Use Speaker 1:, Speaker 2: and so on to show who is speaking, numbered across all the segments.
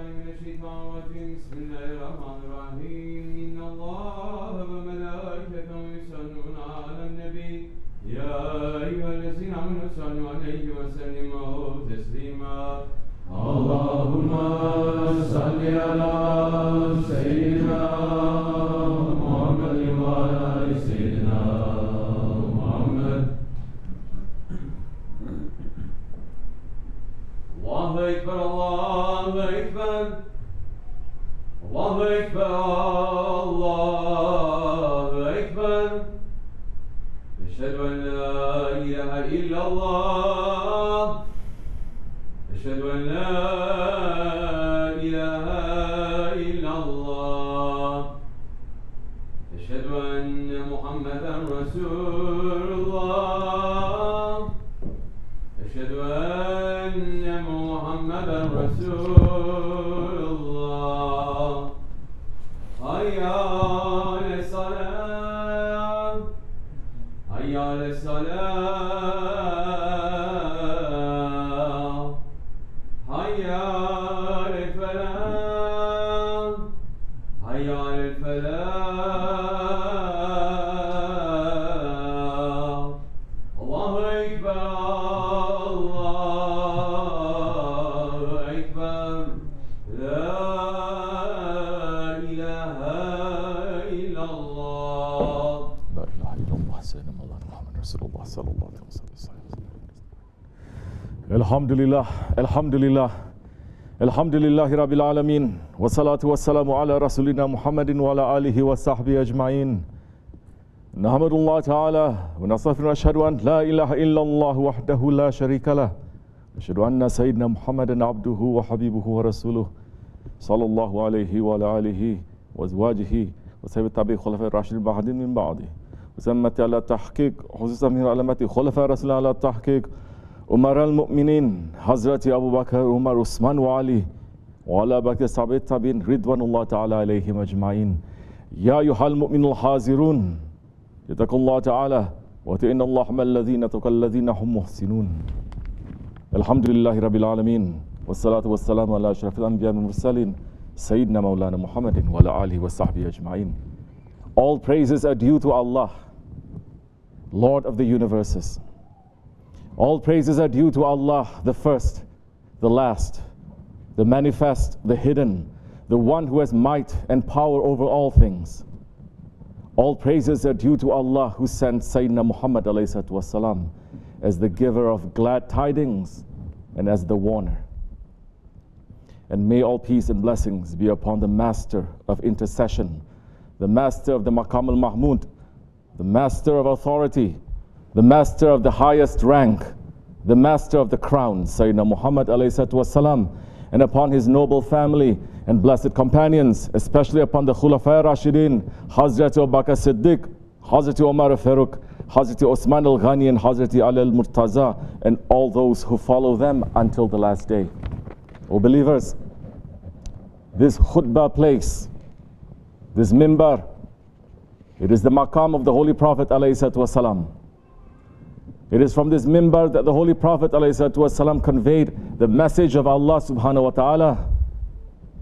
Speaker 1: بالله من الشيطان الرجيم بسم الله الرحمن الرحيم إن الله وملائكته يصلون على النبي يا أيها الذين آمنوا صلوا عليه وسلموا تسليما اللهم صل على سيدنا محمد وعلى آل سيدنا محمد الله أكبر الله أكبر الله أكبر الله أكبر أشهد أن لا إله إلا الله أشهد أن لا إله إلا الله أشهد أن محمدا رسول الله أشهد أن محمدا رسول الله حي على الصلاة حي على الصلاة حي على الفلاح حي على الفلاح الله أكبر الله أكبر لا إله إلا الله
Speaker 2: لا إله إلا الله سيدنا مولانا محمد رسول الله صلى الله عليه وسلم Elhamdülillah, elhamdülillah, elhamdülillahi Rabbil alemin ve salatu ve selamu ala Resulina Muhammedin ve ala alihi ve sahbihi ecmain Nahmedullah Teala ve nasafir eşhedü en la ilahe illallah vahdehu la şerike leh eşhedü enne seyyidina Muhammeden abduhu ve habibuhu ve resuluh sallallahu aleyhi ve ala alihi ve ezvacihi ve seyyid tabi khulafai raşidin ba'din min ba'di ve semmeti ala tahkik hususan min alamati khulafai rasulullah ala tahkik Umar al-Mu'minin, Hazreti Abu Bakr, Umar, Osman ve Ali ve ala bakir sahabet tabi'in ridvanullah ta'ala aleyhim ecmain Ya yuhal mu'minul hazirun Yatakullah ta'ala ve te'inallah mellezine tukallezine hum muhsinun Elhamdülillahi Rabbil alemin ve salatu ve selamu ala şerefil enbiya ve mursalin Seyyidina Mevlana Muhammedin ve ala alihi ve sahbihi ecmain All praises are due to Allah, Lord of the universes. All praises are due to Allah, the first, the last, the manifest, the hidden, the one who has might and power over all things. All praises are due to Allah who sent Sayyidina Muhammad ﷺ as the giver of glad tidings and as the warner. And may all peace and blessings be upon the master of intercession, the master of the Maqam al-Mahmud, the master of authority, the master of the highest rank, the master of the crown, Sayyidina Muhammad ﷺ, and upon his noble family and blessed companions, especially upon the Khulafai Rashidin, Hazrat Abu Bakr Siddiq, Hazrat Umar Farooq, Hazrat Osman al-Ghani, and Hazrat Ali al-Murtaza, and all those who follow them until the last day. O believers, this khutbah place, this mimbar, it is the maqam of the Holy Prophet ﷺ. It is from this mimbar that the Holy Prophet ﷺ conveyed the message of Allah subhanahu wa ta'ala.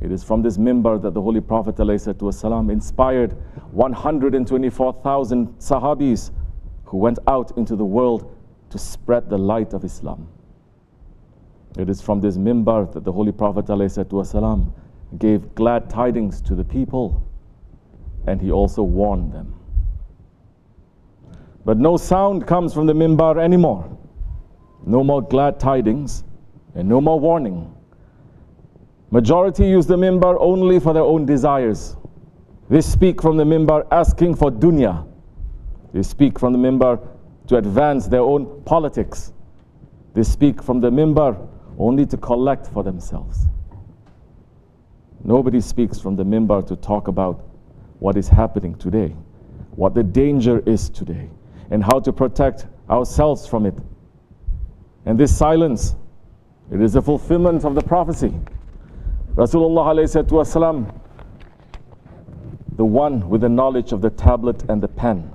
Speaker 2: It is from this mimbar that the Holy Prophet ﷺ inspired 124,000 sahabis who went out into the world to spread the light of Islam. It is from this mimbar that the Holy Prophet ﷺ gave glad tidings to the people, and he also warned them. But no sound comes from the mimbar anymore. No more glad tidings and no more warning. Majority use the mimbar only for their own desires. They speak from the mimbar asking for dunya. They speak from the mimbar to advance their own politics. They speak from the mimbar only to collect for themselves. Nobody speaks from the mimbar to talk about what is happening today, what the danger is today, and how to protect ourselves from it. And this silence, it is a fulfillment of the prophecy. Rasulullah ﷺ, the one with the knowledge of the tablet and the pen.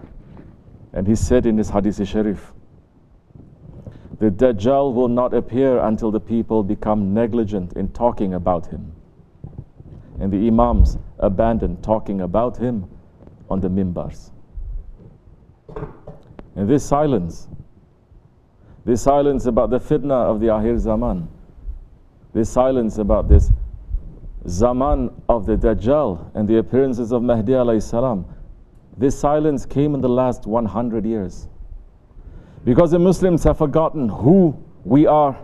Speaker 2: And he said in his Hadith Sharif, the Dajjal will not appear until the people become negligent in talking about him. and the Imams abandoned talking about him on the mimbars. And this silence about the fitna of the Akhir Zaman, this silence about this Zaman of the Dajjal and the appearances of Mahdi alayhi salam, this silence came in the last 100 years. Because the Muslims have forgotten who we are.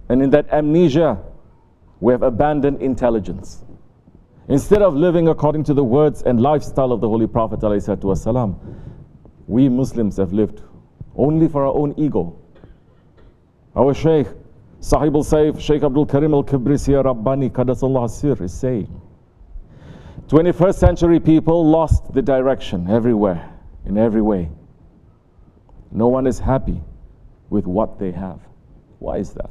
Speaker 2: And in that amnesia, we have abandoned intelligence. Instead of living according to the words and lifestyle of the Holy Prophet ﷺ, we Muslims have lived only for our own ego. Our Shaykh, SahibulSaif, Shaykh Abdulkerim al-Kibrisi Rabbani Qadasallah Sir is saying, 21st century people lost the direction everywhere, in every way. No one is happy with what they have. Why is that?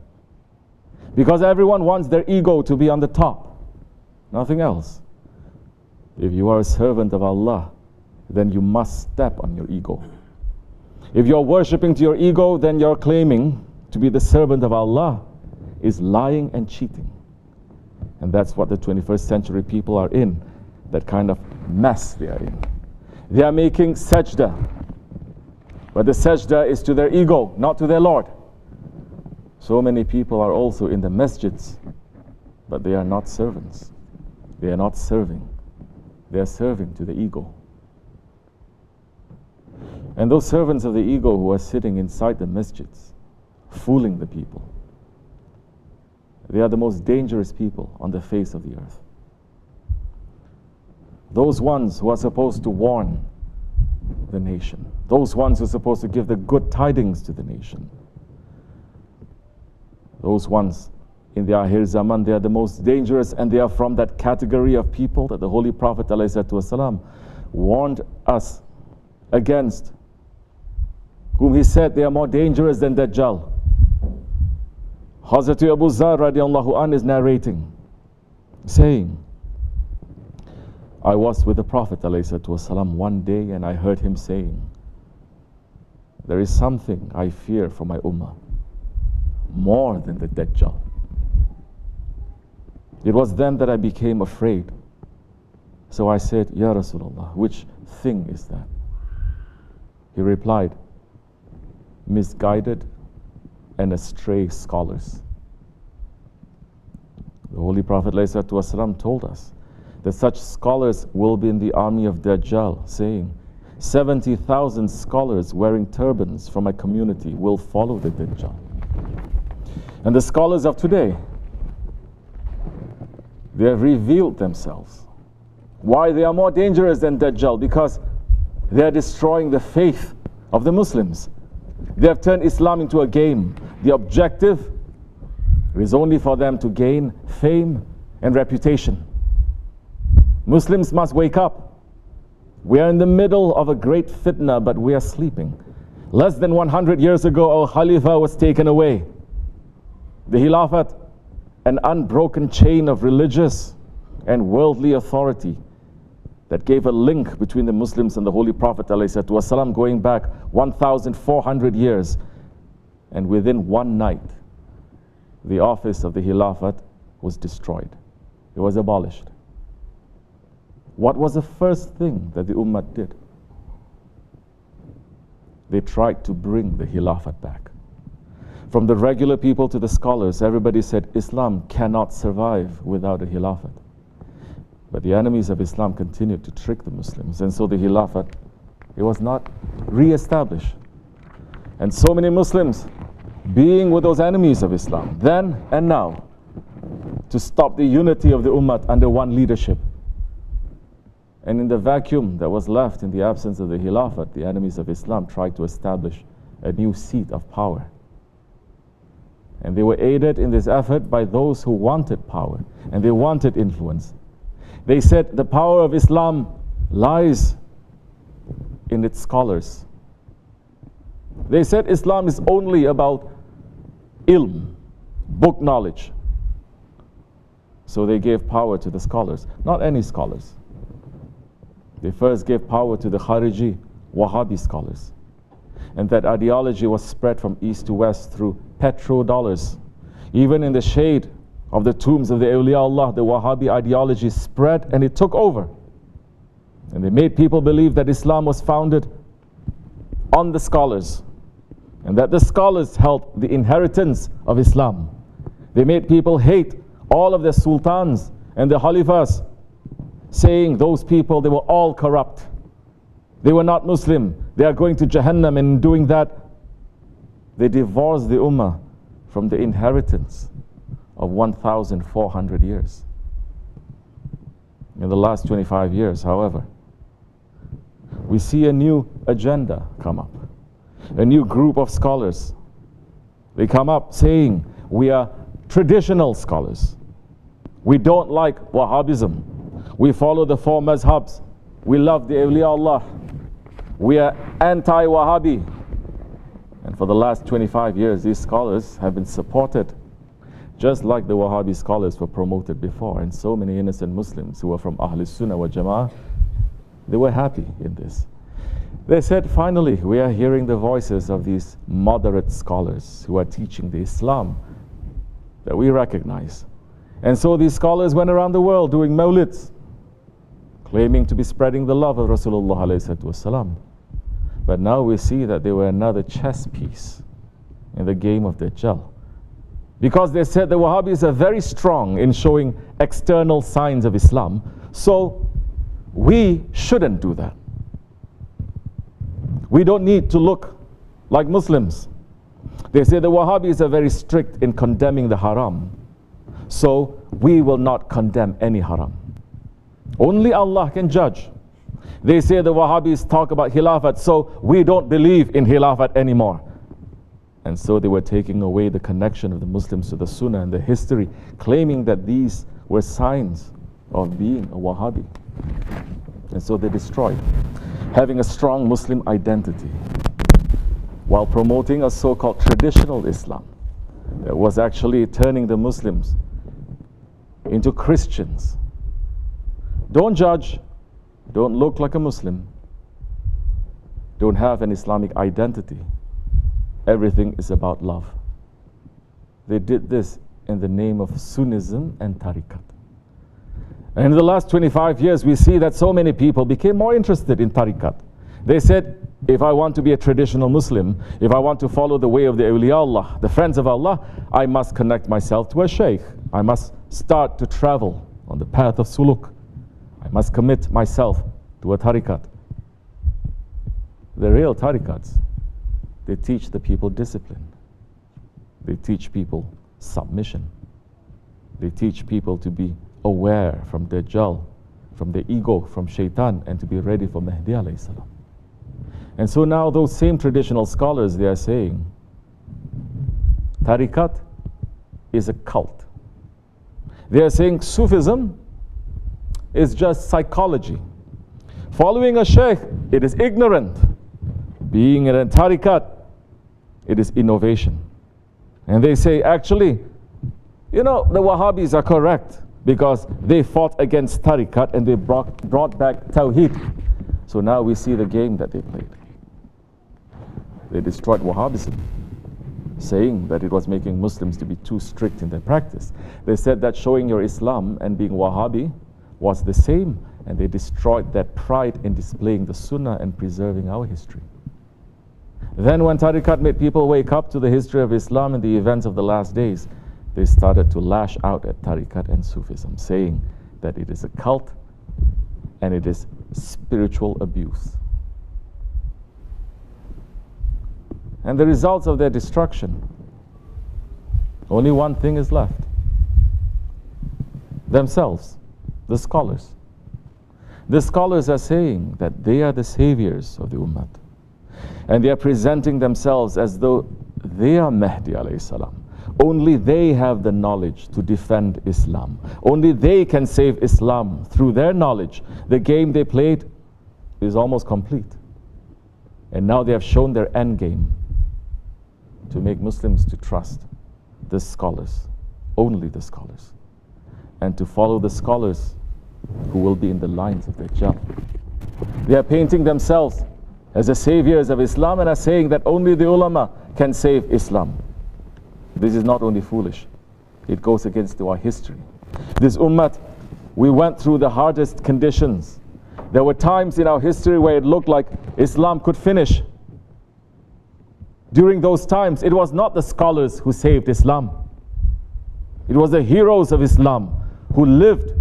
Speaker 2: Because everyone wants their ego to be on the top, nothing else. If you are a servant of Allah, then you must step on your ego. If you're worshipping to your ego, then you're claiming to be the servant of Allah is lying and cheating. And that's what the 21st century people are in, that kind of mess they are in. They are making sajda, but the sajda is to their ego, not to their Lord. So many people are also in the masjids, but they are not servants. They are not serving. They are serving to the ego. And those servants of the ego who are sitting inside the masjids, fooling the people, they are the most dangerous people on the face of the earth. Those ones who are supposed to warn the nation, those ones who are supposed to give the good tidings to the nation, those ones in the Akhir Zaman, they are the most dangerous, and they are from that category of people that the Holy Prophet ﷺ warned us against, whom he said they are more dangerous than Dajjal. Hazrat Abu Zar radiallahu anh is narrating, saying, I was with the Prophet ﷺ one day and I heard him saying, there is something I fear for my ummah more than the Dajjal. It was then that I became afraid. So I said, Ya Rasulullah, which thing is that? He replied, misguided and astray scholars. The Holy Prophet ﷺ told us that such scholars will be in the army of Dajjal, saying, 70,000 scholars wearing turbans from my community will follow the Dajjal. And the scholars of today, they have revealed themselves. Why they are more dangerous than Dajjal? Because they are destroying the faith of the Muslims. They have turned Islam into a game. The objective is only for them to gain fame and reputation. Muslims must wake up. We are in the middle of a great fitna, but we are sleeping. Less than 100 years ago, our Khalifah was taken away. The Khilafat, an unbroken chain of religious and worldly authority that gave a link between the Muslims and the Holy Prophet ﷺ going back 1,400 years. And within one night, the office of the Khilafat was destroyed. It was abolished. What was the first thing that the Ummah did? They tried to bring the Khilafat back. From the regular people to the scholars, everybody said Islam cannot survive without a Khilafat. But the enemies of Islam continued to trick the Muslims, and so the Khilafat, it was not re-established. And so many Muslims being with those enemies of Islam, then and now, to stop the unity of the Ummah under one leadership. And in the vacuum that was left in the absence of the Khilafat, the enemies of Islam tried to establish a new seat of power. And they were aided in this effort by those who wanted power and they wanted influence. They said the power of Islam lies in its scholars. They said Islam is only about ilm, book knowledge. So they gave power to the scholars, not any scholars. They first gave power to the Khariji, Wahhabi scholars. And that ideology was spread from east to west through petrodollars. Even in the shade of the tombs of the awliya, the Wahhabi ideology spread and it took over. And they made people believe that Islam was founded on the scholars and that the scholars held the inheritance of Islam. They made people hate all of the sultans and the Khalifahs, saying those people, they were all corrupt. They were not Muslim. They are going to Jahannam, and in doing that, they divorced the Ummah from the inheritance of 1,400 years. In the last 25 years, however, we see a new agenda come up. A new group of scholars. They come up saying, we are traditional scholars. We don't like Wahhabism. We follow the four mazhabs. We love the awliya Allah. We are anti-Wahhabi. And for the last 25 years, these scholars have been supported, just like the Wahhabi scholars were promoted before. And so many innocent Muslims who were from Ahlus Sunnah wa Jama'ah, they were happy in this. They said, finally, we are hearing the voices of these moderate scholars who are teaching the Islam that we recognize. And so these scholars went around the world doing mawlids, claiming to be spreading the love of Rasulullah alayhi wasallam. But now we see that they were another chess piece in the game of Dajjal. Because they said the Wahhabis are very strong in showing external signs of Islam, so we shouldn't do that. We don't need to look like Muslims. They say the Wahhabis are very strict in condemning the haram, so we will not condemn any haram. Only Allah can judge. They say the Wahhabis talk about Khilafat, so we don't believe in Khilafat anymore. And so they were taking away the connection of the Muslims to the Sunnah and the history, claiming that these were signs of being a Wahhabi. And so they destroyed having a strong Muslim identity while promoting a so-called traditional Islam that was actually turning the Muslims into Christians. Don't judge, don't look like a Muslim, don't have an Islamic identity. Everything is about love. They did this in the name of Sunnism and Tariqat. And in the last 25 years, we see that so many people became more interested in Tariqat. They said, if I want to be a traditional Muslim, if I want to follow the way of the awliya Allah, the friends of Allah, I must connect myself to a Shaykh. I must start to travel on the path of suluk. I must commit myself to a Tariqat. The real Tariqats, they teach the people discipline. They teach people submission. They teach people to be aware from Dajjal, from the ego, from Shaitan, and to be ready for Mahdi alayhi salam. And so now those same traditional scholars, they are saying, Tariqat is a cult. They are saying Sufism is just psychology. Following a Shaykh, it is ignorant. Being in a Tariqat, it is innovation. And they say, actually, you know, the Wahhabis are correct because they fought against Tariqat and they brought back Tawheed. So now we see the game that they played. They destroyed Wahhabism, saying that it was making Muslims to be too strict in their practice. They said that showing your Islam and being Wahhabi was the same, and they destroyed that pride in displaying the Sunnah and preserving our history. Then when Tariqat made people wake up to the history of Islam and the events of the last days, they started to lash out at Tariqat and Sufism, saying that it is a cult and it is spiritual abuse. And the results of their destruction, only one thing is left. Themselves, the scholars. The scholars are saying that they are the saviors of the Ummah. And they are presenting themselves as though they are Mahdi alayhi salam. Only they have the knowledge to defend Islam. Only they can save Islam through their knowledge. The game they played is almost complete. And now they have shown their end game to make Muslims to trust the scholars, only the scholars, and to follow the scholars who will be in the lines of Dajjal. They are painting themselves as the saviors of Islam and are saying that only the ulama can save Islam. This is not only foolish, It goes against our history. This ummah, we went through the hardest conditions. There were times in our history where it looked like Islam could finish. During those times, it was not the scholars who saved Islam. It was the heroes of Islam who lived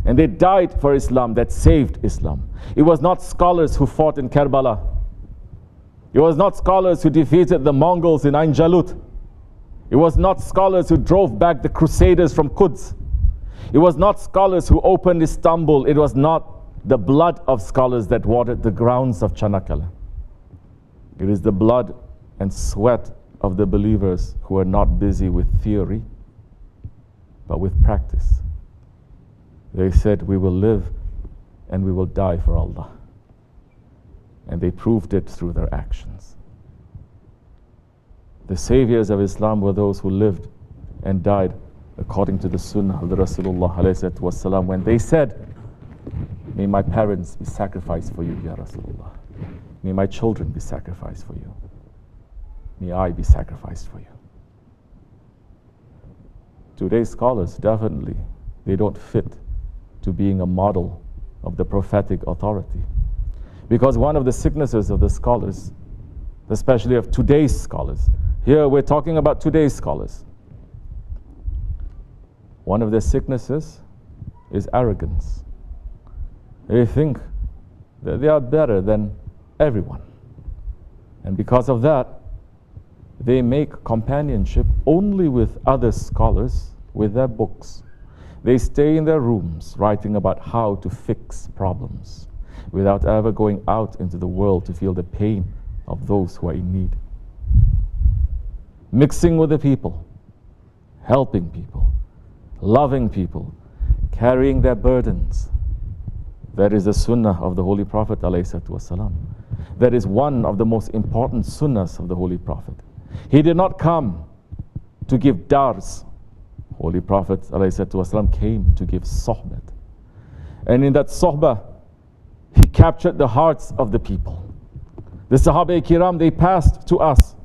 Speaker 2: and they died for Islam that saved Islam. It was not scholars who fought in Karbala. It was not scholars who defeated the Mongols in Ain Jalut. It was not scholars who drove back the Crusaders from Quds. It was not scholars who opened Istanbul. It was not the blood of scholars that watered the grounds of Çanakkale. It is the blood and sweat of the believers who are not busy with theory, but with practice. They said, we will live and we will die for Allah. And they proved it through their actions. The saviors of Islam were those who lived and died according to the Sunnah of the Rasulullah ﷺ, when they said, may my parents be sacrificed for you, Ya Rasulullah. May my children be sacrificed for you. May I be sacrificed for you. Today's scholars, definitely, they don't fit to being a model of the prophetic authority. Because one of the sicknesses of the scholars, especially of today's scholars, here we're talking about today's scholars. One of their sicknesses is arrogance. They think that they are better than everyone. And because of that, they make companionship only with other scholars with their books. They stay in their rooms writing about how to fix problems without ever going out into the world to feel the pain of those who are in need. Mixing with the people, helping people, loving people, carrying their burdens. That is the sunnah of the Holy Prophet ﷺ. That is one of the most important sunnahs of the Holy Prophet. He did not come to give dars. Holy Prophet ﷺ came to give sohbet. And in that sohbah, he captured the hearts of the people. The Sahaba-i-Kiram, they passed to us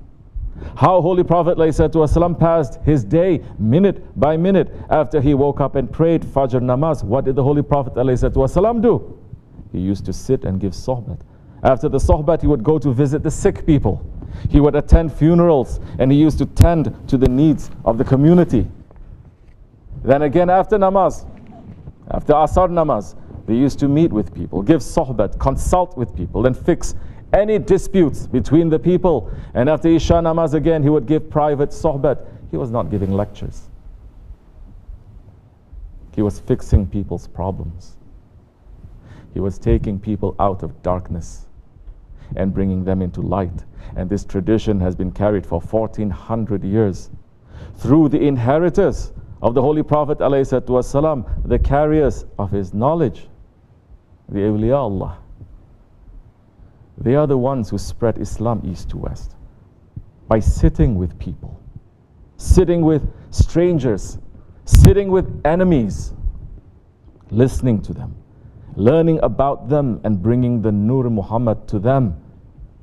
Speaker 2: how Holy Prophet ﷺ passed his day minute by minute after he woke up and prayed Fajr namaz. What did the Holy Prophet ﷺ do? He used to sit and give sohbet. After the sohbet, he would go to visit the sick people. He would attend funerals and he used to tend to the needs of the community. Then again after namaz, after asar namaz, they used to meet with people, give sohbet, consult with people and fix any disputes between the people. And after Isha namaz again, he would give private sohbet. He was not giving lectures. He was fixing people's problems. He was taking people out of darkness and bringing them into light. And this tradition has been carried for 1400 years through the inheritors of the Holy Prophet ﷺ, the carriers of his knowledge, the awliya Allah. They are the ones who spread Islam east to west by sitting with people, sitting with strangers, sitting with enemies, listening to them, learning about them and bringing the Nur Muhammad to them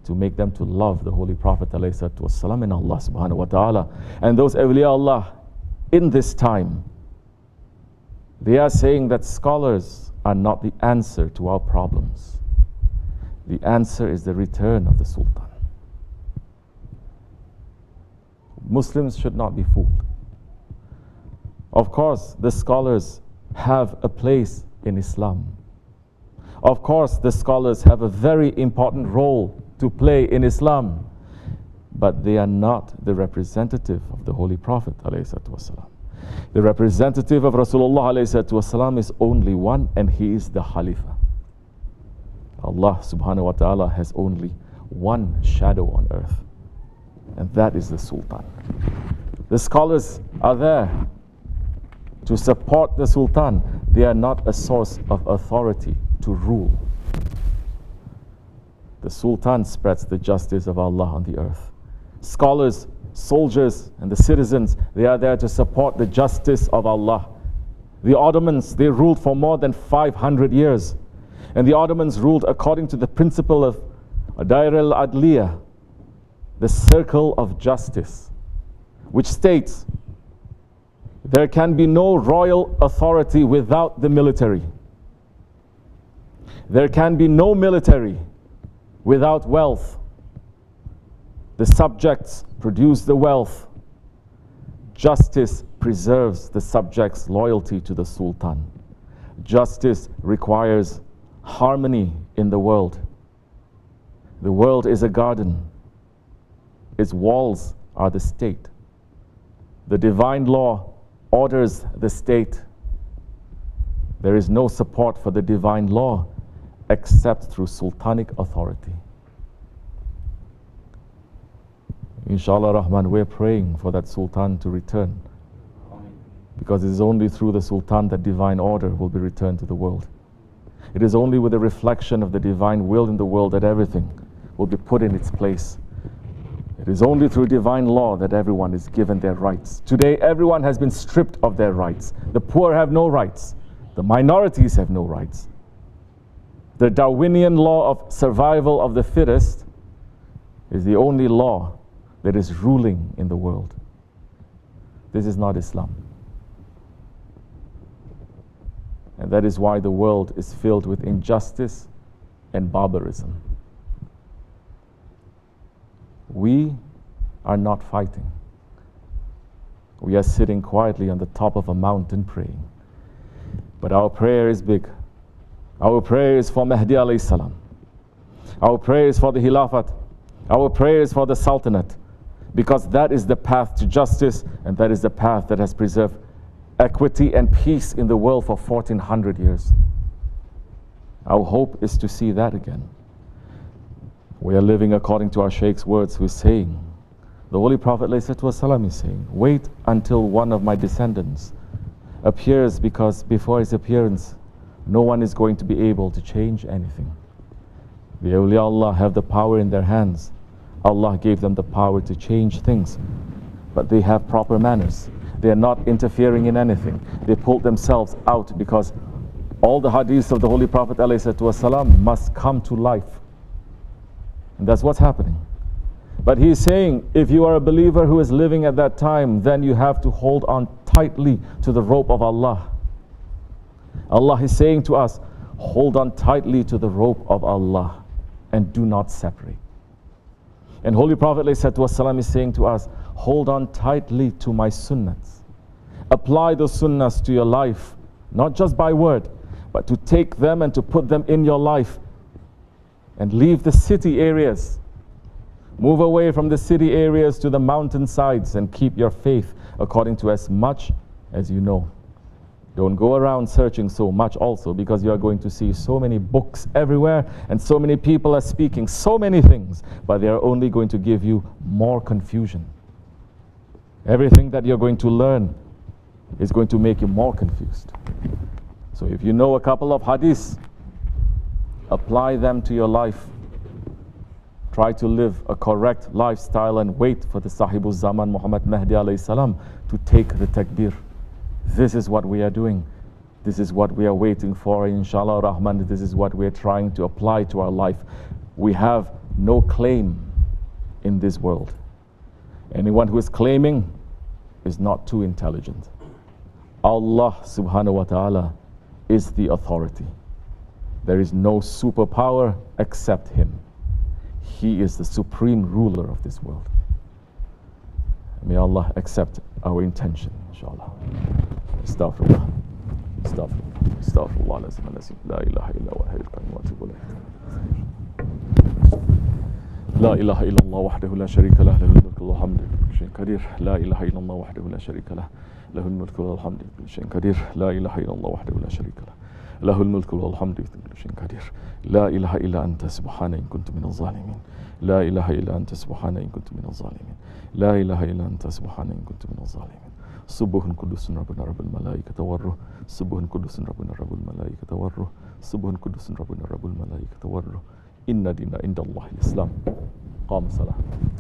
Speaker 2: to make them to love the Holy Prophet ﷺ and Allah subhanahu wa ta'ala. And those awliya Allah in this time, they are saying that scholars are not the answer to our problems. The answer is the return of the Sultan. Muslims should not be fooled. Of course, the scholars have a place in Islam. Of course, the scholars have a very important role to play in Islam, but they are not the representative of the Holy Prophet ﷺ. The representative of Rasulullah ﷺ is only one, and he is the Khalifah. Allah subhanahu wa ta'ala has only one shadow on earth, and that is the Sultan. The scholars are there to support the Sultan. They are not a source of authority to rule. The Sultan spreads the justice of Allah on the earth. Scholars, soldiers, and the citizens, they are there to support the justice of Allah. The Ottomans, they ruled for more than 500 years. And the Ottomans ruled according to the principle of Dair al-Adliya, the circle of justice, which states There can be no royal authority without the military. There can be no military without wealth. The subjects produce the wealth. Justice preserves the subjects' loyalty to the Sultan. Justice requires harmony in the world. The world is a garden. Its walls are the state. The divine law orders the state. There is no support for the divine law except through sultanic authority. Inshallah Rahman, we're praying for that Sultan to return, because it is only through the Sultan that divine order will be returned to the world. It is only with the reflection of the divine will in the world that everything will be put in its place. It is only through divine law that everyone is given their rights. Today, everyone has been stripped of their rights. The poor have no rights. The minorities have no rights. The Darwinian law of survival of the fittest is the only law that is ruling in the world. This is not Islam. And that is why the world is filled with injustice and barbarism. We are not fighting. We are sitting quietly on the top of a mountain praying. But our prayer is big. Our prayer is for Mahdi alayhi salam. Our prayer is for the Khilafat. Our prayer is for the Sultanate. Because that is the path to justice, and that is the path that has preserved equity and peace in the world for 1400 years. Our hope is to see that again. We are living according to our Shaykh's words, who is saying, the Holy Prophet ﷺ is saying, wait until one of my descendants appears, because before his appearance, no one is going to be able to change anything. The awliya Allah have the power in their hands. Allah gave them the power to change things, but they have proper manners. They are not interfering in anything. They pulled themselves out, because all the hadiths of the Holy Prophet ﷺ must come to life. And that's what's happening. But he is saying, if you are a believer who is living at that time, then you have to hold on tightly to the rope of Allah. Allah is saying to us, hold on tightly to the rope of Allah and do not separate. And Holy Prophet ﷺ is saying to us, hold on tightly to my sunnahs. Apply those sunnahs to your life, not just by word, but to take them and to put them in your life. And leave the city areas. Move away from the city areas to the mountainsides and keep your faith according to as much as you know. Don't go around searching so much also, because you are going to see so many books everywhere and so many people are speaking so many things, but they are only going to give you more confusion. Everything that you're going to learn is going to make you more confused. So if you know a couple of hadiths, apply them to your life. Try to live a correct lifestyle and wait for the Sahibul Zaman Muhammad Mahdi alayhi salam to take the takbir. This is what we are doing. This is what we are waiting for. Inshallah Rahman, this is what we are trying to apply to our life. We have no claim in this world. Anyone who is claiming is not too intelligent. Allah subhanahu wa ta'ala is the authority. There is no superpower except Him. He is the supreme ruler of this world. May Allah accept our intention, inshallah. Astaghfirullah. Astaghfirullah. Astaghfirullah. La ilaha illa wa hayyul qayyum wa atubu ilayh. La ilaha illallah wahdahu la sharika lah, lahul mulku wal hamdu kullu shay'in qadir. La ilaha illallah wahdahu la sharika lah, lahul mulku wal hamdu kullu shay'in qadir. La ilaha illallah wahdahu la sharika lah, lahul mulku wal hamdu kullu shay'in qadir. La ilaha illa anta subhanaka in kuntu minaz zalimin. La ilaha illa anta subhanaka in kuntu minaz zalimin. La ilaha illa anta subhanaka in kuntu minaz zalimin. Subuhun kudusun rabbuna rabbul malaikata warruh. Subuhun kudusun rabbuna rabbul malaikata warruh. Subuhun kudusun rabbuna rabbul malaikata warruh. Inna dina indallahi al-Islam. Qam salah.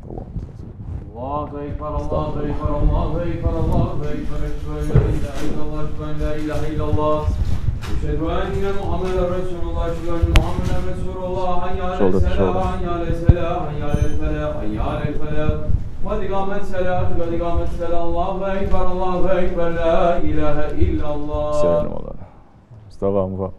Speaker 1: Allahu Akbar, Allahu Akbar, Allahu Akbar, Allahu Akbar. La ilaha illallah. Ashhadu anna Muhammadan Rasulullah. Ashhadu anna Muhammadan Rasulullah. Hayya ala salah, hayya ala salah, hayya ala falah, hayya ala falah. وَدِقَامَتْ سَلَاتُ وَدِقَامَتْ سَلَامُ اللّٰهُ ekber, Allahu ekber, la ilahe illallah.
Speaker 2: Selam Allah. Mustafa Mufa.